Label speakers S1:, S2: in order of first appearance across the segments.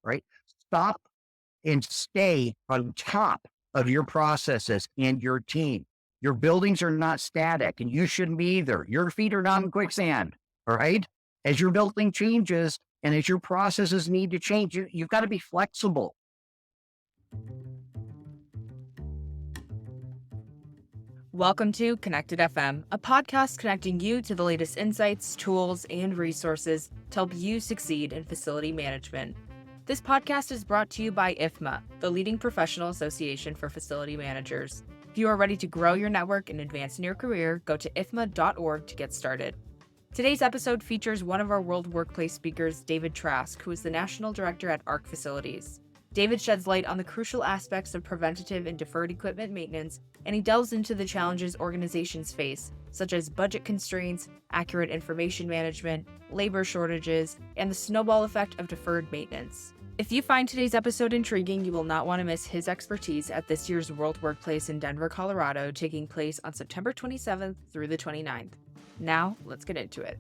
S1: right? Stop and stay on top of your processes and your team. Your buildings are not static, and you shouldn't be either. Your feet are not in quicksand, all right? As your building changes and as your processes need to change, you've got to be flexible.
S2: Welcome to Connected FM, a podcast connecting you to the latest insights, tools, and resources to help you succeed in facility management. This podcast is brought to you by IFMA, the leading professional association for facility managers. If you are ready to grow your network and advance in your career, go to ifma.org to get started. Today's episode features one of our World Workplace speakers, David Trask, who is the National Director at ARC Facilities. David sheds light on the crucial aspects of preventative and deferred equipment maintenance, and he delves into the challenges organizations face, such as budget constraints, accurate information management, labor shortages, and the snowball effect of deferred maintenance. If you find today's episode intriguing, you will not want to miss his expertise at this year's World Workplace in Denver, Colorado, taking place on September 27th through the 29th. Now, let's get into it.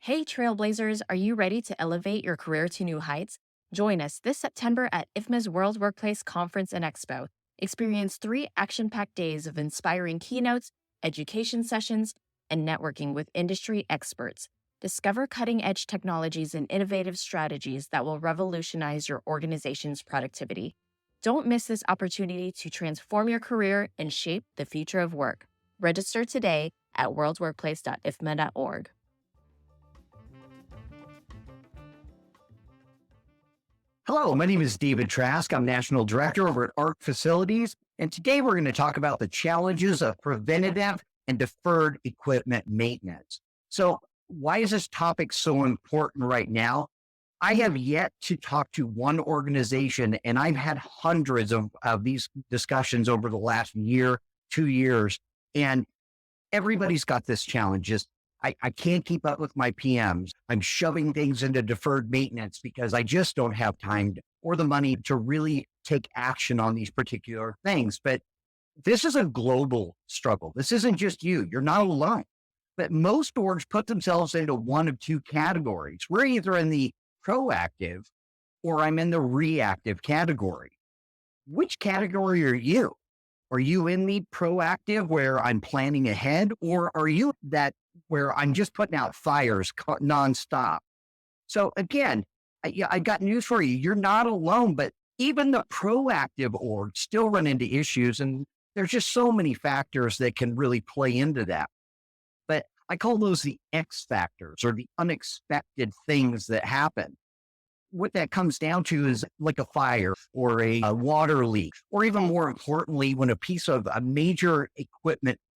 S3: Hey Trailblazers, are you ready to elevate your career to new heights? Join us this September at IFMA's World Workplace Conference and Expo. Experience 3 action-packed days of inspiring keynotes, education sessions, and networking with industry experts. Discover cutting-edge technologies and innovative strategies that will revolutionize your organization's productivity. Don't miss this opportunity to transform your career and shape the future of work. Register today at worldworkplace.ifma.org.
S1: Hello, my name is David Trask. I'm National Director over at ARC Facilities, and today we're going to talk about the challenges of preventative and deferred equipment maintenance. So why is this topic so important right now? I have yet to talk to one organization, and I've had hundreds of these discussions over the last year, 2 years, and everybody's got this challenge. Just I can't keep up with my PMs. I'm shoving things into deferred maintenance because I just don't have time or the money to really take action on these particular things. But this is a global struggle. This isn't just you. You're not alone. But most orgs put themselves into one of 2 categories. We're either in the proactive or I'm in the reactive category. Which category are you? Are you in the proactive where I'm planning ahead, or are you that where I'm just putting out fires nonstop? So again, I got news for you. You're not alone, but even the proactive orgs still run into issues, and there's just so many factors that can really play into that. But I call those the X factors, or the unexpected things that happen. What that comes down to is like a fire or a water leak, or even more importantly, when a major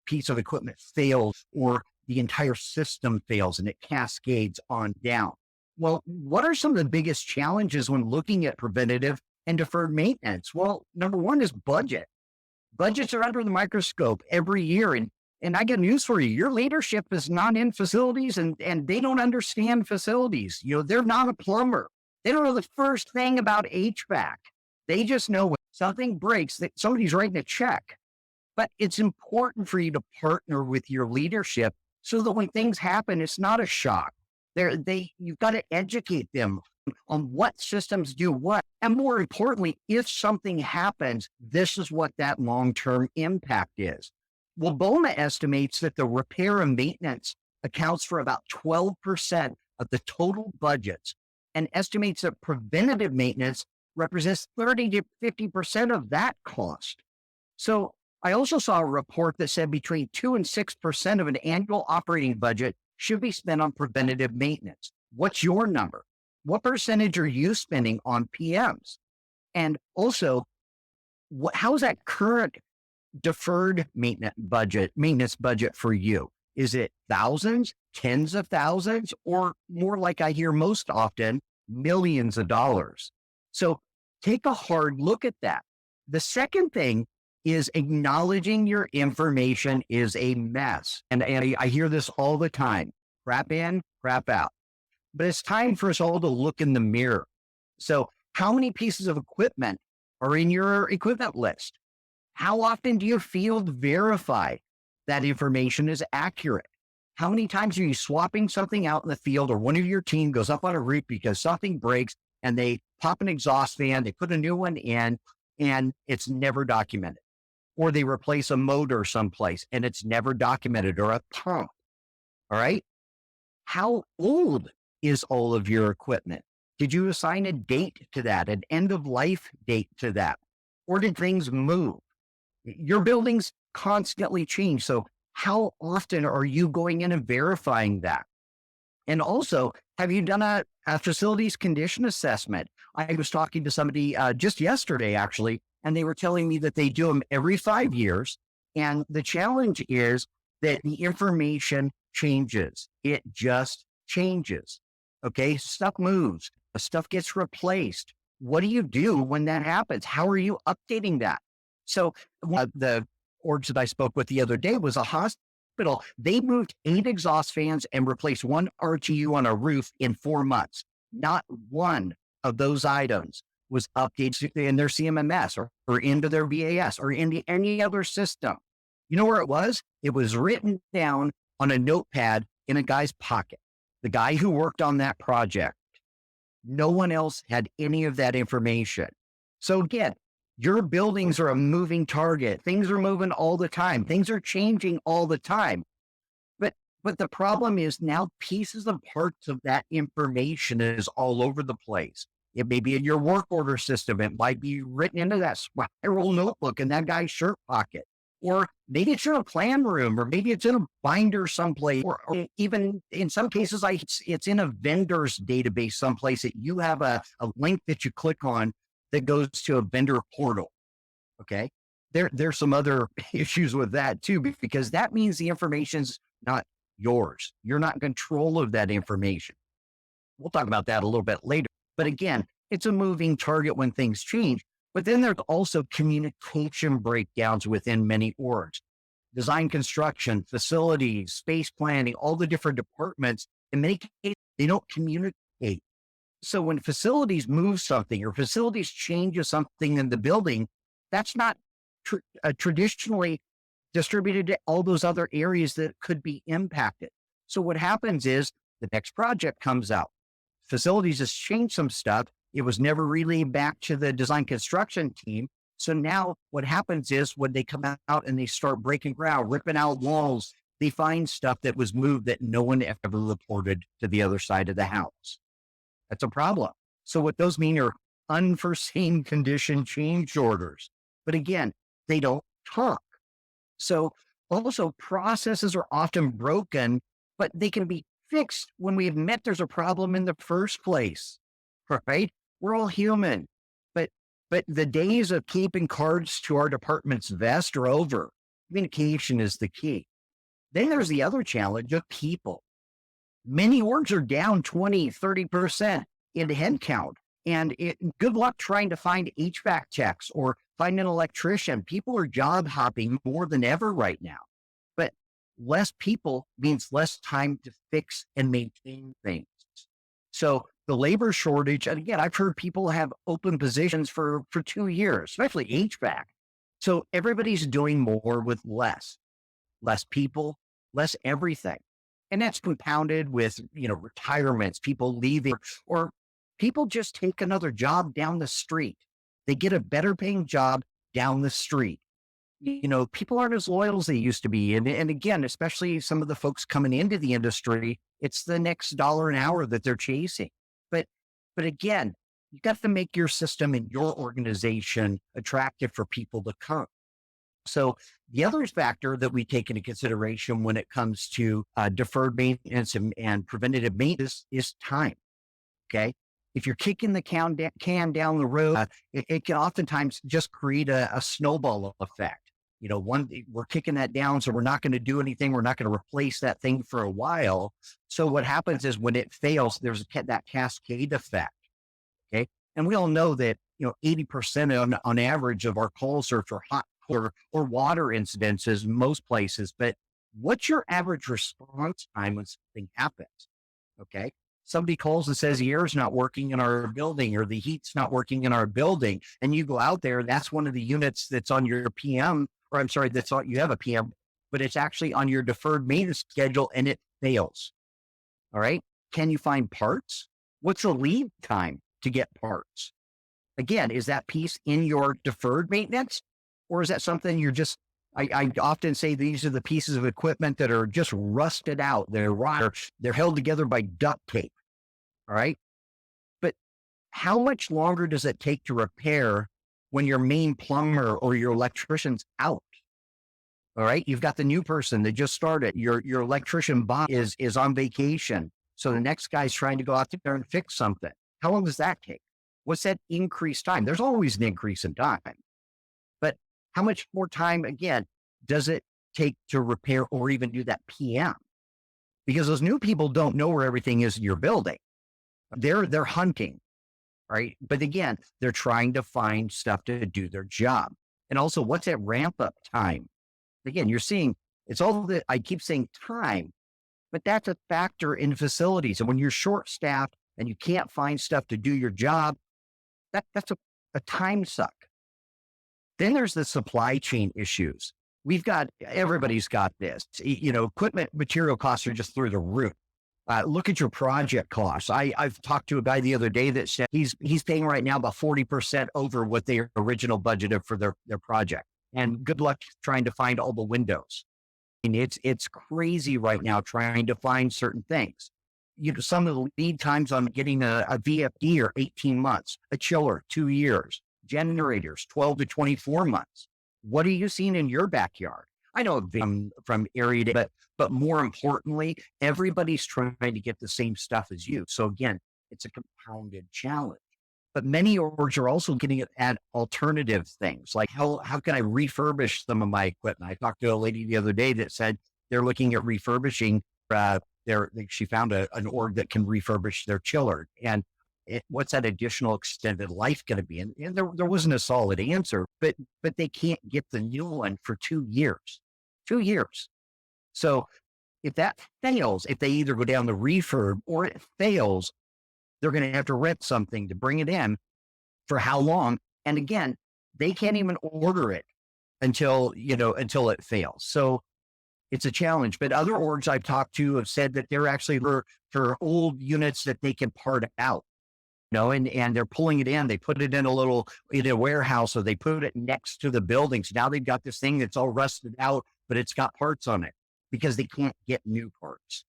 S1: piece of equipment fails, or the entire system fails and it cascades on down. Well, what are some of the biggest challenges when looking at preventative and deferred maintenance? Well, number one is budget. Budgets are under the microscope every year. And I got news for you. Your leadership is not in facilities, and they don't understand facilities. They're not a plumber. They don't know the first thing about HVAC. They just know when something breaks that somebody's writing a check. But it's important for you to partner with your leadership so that when things happen, it's not a shock. You've got to educate them on what systems do what. And more importantly, if something happens, this is what that long-term impact is. Well, BOMA estimates that the repair and maintenance accounts for about 12% of the total budgets, and estimates that preventative maintenance represents 30 to 50% of that cost. So I also saw a report that said between 2 and 6% of an annual operating budget should be spent on preventative maintenance. What's your number? What percentage are you spending on PMs? And also, how is that current deferred maintenance budget for you? Is it thousands, tens of thousands, or more like I hear most often, millions of dollars? So take a hard look at that. The second thing is acknowledging your information is a mess. And I hear this all the time, crap in, crap out. But it's time for us all to look in the mirror. So how many pieces of equipment are in your equipment list? How often do you field verify that information is accurate? How many times are you swapping something out in the field, or one of your team goes up on a roof because something breaks and they pop an exhaust fan, they put a new one in, and it's never documented? Or they replace a motor someplace and it's never documented, or a pump. All right. How old is all of your equipment? Did you assign a date to that, an end of life date to that? Or did things move? Your buildings constantly change. So how often are you going in and verifying that? And also, have you done a facilities condition assessment? I was talking to somebody just yesterday, actually, and they were telling me that they do them every 5 years. And the challenge is that the information changes. It just changes. Okay. Stuff moves, stuff gets replaced. What do you do when that happens? How are you updating that? So the orgs that I spoke with the other day was a hospital. They moved 8 exhaust fans and replaced 1 RTU on a roof in 4 months. Not one of those items was updated in their CMMS or into their VAS or into any other system. You know where it was? It was written down on a notepad in a guy's pocket. The guy who worked on that project. No one else had any of that information. So again, your buildings are a moving target. Things are moving all the time. Things are changing all the time. But the problem is now pieces and parts of that information is all over the place. It may be in your work order system. It might be written into that spiral notebook in that guy's shirt pocket. Or maybe it's in a plan room, or maybe it's in a binder someplace, or even in some cases, it's in a vendor's database someplace that you have a link that you click on that goes to a vendor portal. Okay. There's some other issues with that too, because that means the information's not yours. You're not in control of that information. We'll talk about that a little bit later. But again, it's a moving target when things change. But then there's also communication breakdowns within many orgs. Design, construction, facilities, space planning, all the different departments, in many cases, they don't communicate. So when facilities move something or facilities changes something in the building, that's not traditionally distributed to all those other areas that could be impacted. So what happens is the next project comes out. Facilities has changed some stuff. It was never relayed back to the design construction team. So now what happens is when they come out and they start breaking ground, ripping out walls, they find stuff that was moved that no one ever reported to the other side of the house. That's a problem. So what those mean are unforeseen condition change orders. But again, they don't talk. So also processes are often broken, but they can be fixed when we admit there's a problem in the first place, right? We're all human, but the days of keeping cards to our department's vest are over. Communication is the key. Then there's the other challenge of people. Many orgs are down 20, 30% in headcount. And good luck trying to find HVAC techs or find an electrician. People are job hopping more than ever right now. But less people means less time to fix and maintain things. So the labor shortage, and again, I've heard people have open positions for 2 years, especially HVAC. So everybody's doing more with less people, less everything. And that's compounded with, retirements, people leaving, or people just take another job down the street. They get a better paying job down the street. People aren't as loyal as they used to be. And again, especially some of the folks coming into the industry, it's the next dollar an hour that they're chasing. But again, you got to make your system and your organization attractive for people to come. So the other factor that we take into consideration when it comes to deferred maintenance and preventative maintenance is time. Okay. If you're kicking the can down the road, it can oftentimes just create a snowball effect. We're kicking that down, so we're not going to do anything. We're not going to replace that thing for a while. So what happens is when it fails, there's that cascade effect. Okay. And we all know that, 80% on average of our calls are for hot or water incidences in most places. But what's your average response time when something happens? Okay. Somebody calls and says the air's not working in our building or the heat's not working in our building. And you go out there, that's one of the units that's on your PM, or I'm sorry, you have a PM, but it's actually on your deferred maintenance schedule and it fails? All right. Can you find parts? What's the lead time to get parts? Again, is that piece in your deferred maintenance? Or is that something you're just, I often say these are the pieces of equipment that are just rusted out. They're held together by duct tape. All right. But how much longer does it take to repair when your main plumber or your electrician's out? All right. You've got the new person that just started. Your electrician boss is on vacation. So the next guy's trying to go out there and fix something. How long does that take? What's that increased time? There's always an increase in time. But how much more time, again, does it take to repair or even do that PM? Because those new people don't know where everything is in your building. They're hunting, right? But again, they're trying to find stuff to do their job. And also, what's that ramp up time? Again, you're seeing, it's all that I keep saying time, but that's a factor in facilities. And when you're short staffed and you can't find stuff to do your job, that's a time suck. Then there's the supply chain issues. Everybody's got this, equipment material costs are just through the roof. Look at your project costs. I've talked to a guy the other day that said he's paying right now about 40% over what their original budgeted for their project. And good luck trying to find all the windows. And it's crazy right now trying to find certain things. Some of the lead times on getting a VFD are 18 months, a chiller, 2 years, generators, 12 to 24 months. What are you seeing in your backyard? I know from area to, but more importantly, everybody's trying to get the same stuff as you. So again, it's a compounded challenge. But many orgs are also getting at alternative things, like how can I refurbish some of my equipment? I talked to a lady the other day that said they're looking at refurbishing she found an org that can refurbish their chiller. And what's that additional extended life going to be? And there wasn't a solid answer, but they can't get the new one for 2 years. 2 years. So if that fails, if they either go down the refurb or it fails, they're going to have to rent something to bring it in for how long? And again, they can't even order it until it fails. So it's a challenge. But other orgs I've talked to have said that they're actually for old units that they can part out, and they're pulling it in. They put it in a warehouse, or they put it next to the buildings. Now they've got this thing that's all rusted out, but it's got parts on it because they can't get new parts.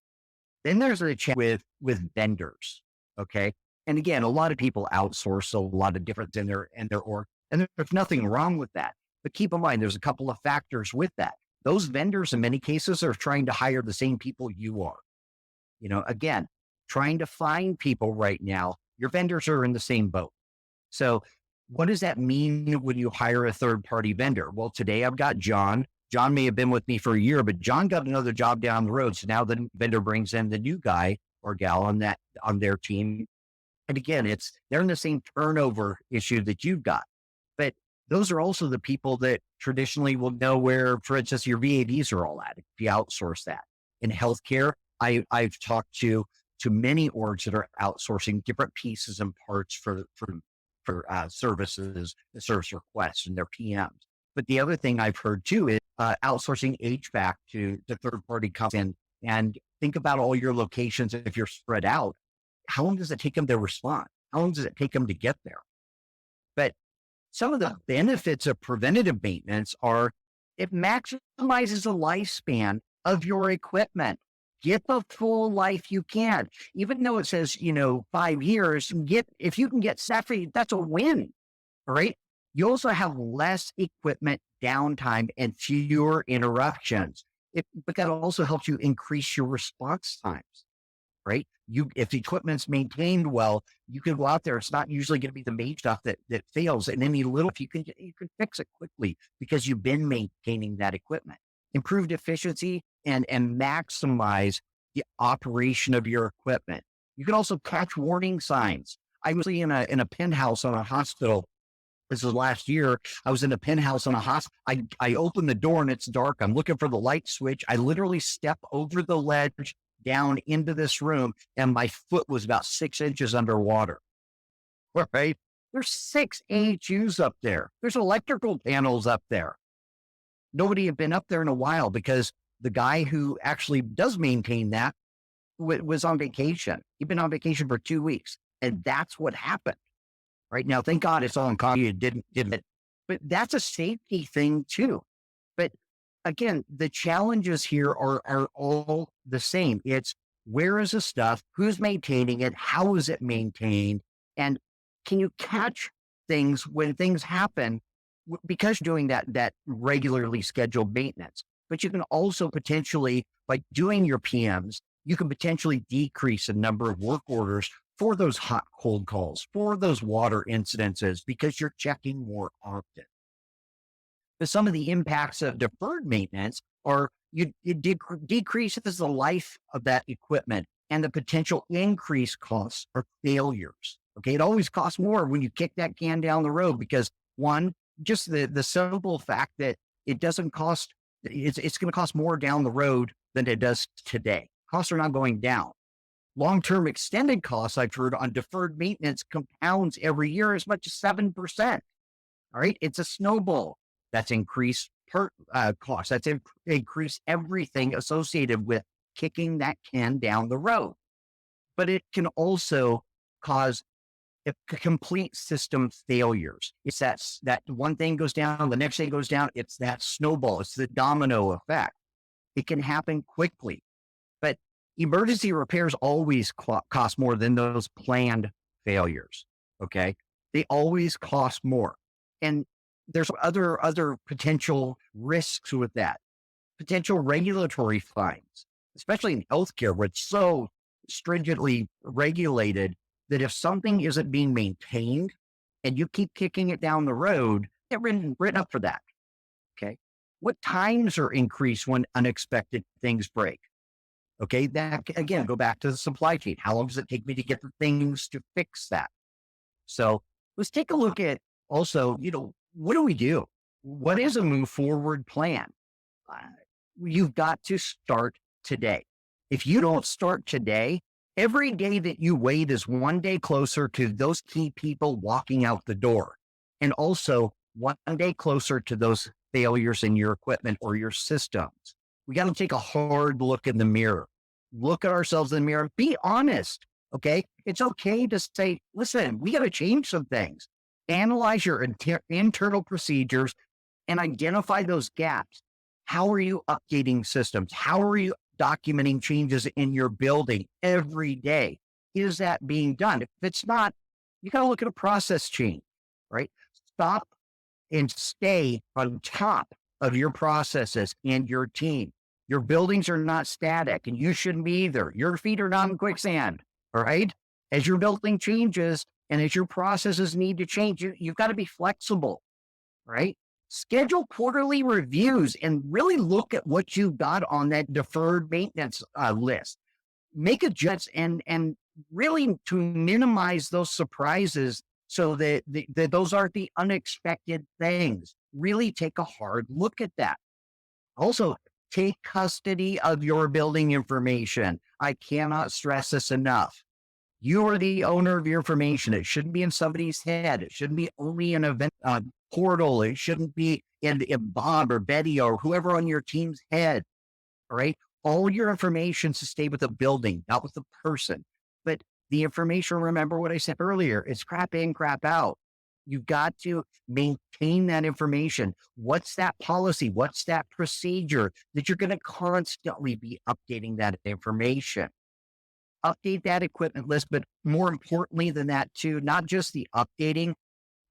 S1: Then there's a challenge with vendors. Okay. And again, a lot of people outsource a lot of different in their org, and there's nothing wrong with that. But keep in mind, there's a couple of factors with that. Those vendors in many cases are trying to hire the same people you are. Again, trying to find people right now, your vendors are in the same boat. So what does that mean when you hire a third party vendor? Well, today I've got John. John may have been with me for a year, but John got another job down the road. So now the vendor brings in the new guy or gal on their team. And again, they're in the same turnover issue that you've got. But those are also the people that traditionally will know where, for instance, your VADs are all at if you outsource that. In healthcare, I've talked to many orgs that are outsourcing different pieces and parts for services, the service requests and their PMs. But the other thing I've heard too is outsourcing HVAC to third party companies. And think about all your locations. If you're spread out, how long does it take them to respond? How long does it take them to get there? But some of the benefits of preventative maintenance are it maximizes the lifespan of your equipment. Get the full life you can. Even though it says, 5 years, if you can get SAFRI, that's a win, all right? You also have less equipment downtime and fewer interruptions. But that also helps you increase your response times, right? If the equipment's maintained well, you can go out there. It's not usually going to be the main stuff that fails. And any little, you can fix it quickly because you've been maintaining that equipment. Improved efficiency and maximize the operation of your equipment. You can also catch warning signs. I was in a penthouse on a hospital. This was last year. I was in a penthouse on a hospital. I opened the door and it's dark. I'm looking for the light switch. I literally step over the ledge down into this room and my foot was about 6 inches underwater. All right. There's 6 AHUs up there. There's electrical panels up there. Nobody had been up there in a while because the guy who actually does maintain that was on vacation. He'd been on vacation for 2 weeks, and that's what happened. Right now, thank God it's all in copy. It didn't. But that's a safety thing too. But again, the challenges here are all the same. It's where is the stuff? Who's maintaining it? How is it maintained? And can you catch things when things happen because you're doing that regularly scheduled maintenance? But you can also potentially, by doing your PMs, you can potentially decrease the number of work orders for those hot cold calls, for those water incidences, because you're checking more often. But some of the impacts of deferred maintenance are it decreases the life of that equipment and the potential increased costs or failures. Okay, it always costs more when you kick that can down the road because one, just the simple fact that it doesn't cost, it's going to cost more down the road than it does today. Costs are not going down. Long-term extended costs, I've heard on deferred maintenance, compounds every year as much as 7%. All right, it's a snowball. That's increased cost. That's increased everything associated with kicking that can down the road. But it can also cause complete system failures. It's that one thing goes down, the next thing goes down. It's that snowball. It's the domino effect. It can happen quickly. But emergency repairs always cost more than those planned failures. Okay, they always cost more. And there's other potential risks with that. Potential regulatory fines, especially in healthcare, where it's so stringently regulated that if something isn't being maintained and you keep kicking it down the road, get written up for that. Okay. What times are increased when unexpected things break? Okay. That again, go back to the supply chain. How long does it take me to get the things to fix that? So let's take a look at also, what do we do? What is a move forward plan? You've got to start today. If you don't start today, every day that you wait is one day closer to those key people walking out the door. And also one day closer to those failures in your equipment or your systems. We got to take a hard look in the mirror. Look at ourselves in the mirror. Be honest. Okay. It's okay to say, listen, we got to change some things. Analyze your internal procedures and identify those gaps. How are you updating systems? How are you documenting changes in your building every day? Is that being done? If it's not, you got to look at a process change, right? Stop and stay on top of your processes and your team. Your buildings are not static and you shouldn't be either. Your feet are not in quicksand, all right? As your building changes, and as your processes need to change, you've got to be flexible, right? Schedule quarterly reviews and really look at what you've got on that deferred maintenance list. Make adjustments and really to minimize those surprises so that those aren't the unexpected things. Really take a hard look at that. Also, take custody of your building information. I cannot stress this enough. You are the owner of your information. It shouldn't be in somebody's head. It shouldn't be only in an event portal. It shouldn't be in Bob or Betty or whoever on your team's head. All right. All your information to stay with the building, not with the person. But the information, remember what I said earlier, it's crap in, crap out. You've got to maintain that information. What's that policy? What's that procedure that you're going to constantly be updating that information? Update that equipment list, but more importantly than that too, not just the updating,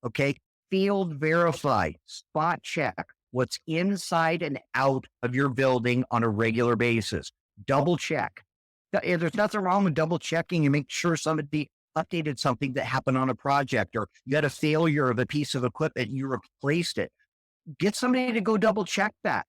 S1: okay, field verify, spot check what's inside and out of your building on a regular basis. Double check. There's nothing wrong with double checking and make sure somebody updated something that happened on a project or you had a failure of a piece of equipment and you replaced it. Get somebody to go double check that.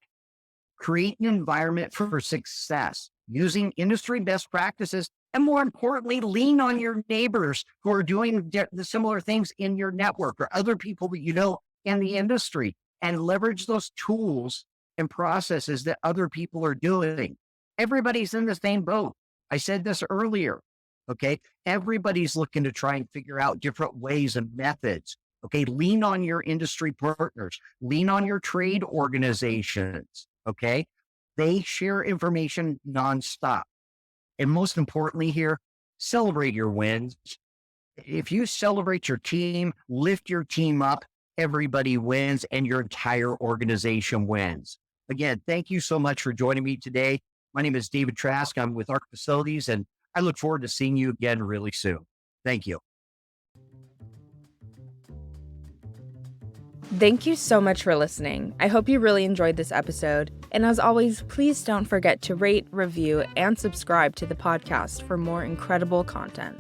S1: Create an environment for success using industry best practices. And more importantly, lean on your neighbors who are doing the similar things in your network or other people that you know in the industry and leverage those tools and processes that other people are doing. Everybody's in the same boat. I said this earlier. Okay. Everybody's looking to try and figure out different ways and methods. Okay. Lean on your industry partners, lean on your trade organizations. Okay. They share information nonstop. And most importantly here, celebrate your wins. If you celebrate your team, lift your team up, everybody wins and your entire organization wins. Again, thank you so much for joining me today. My name is David Trask. I'm with ARC Facilities, and I look forward to seeing you again really soon. Thank you.
S2: Thank you so much for listening. I hope you really enjoyed this episode. And as always, please don't forget to rate, review, and subscribe to the podcast for more incredible content.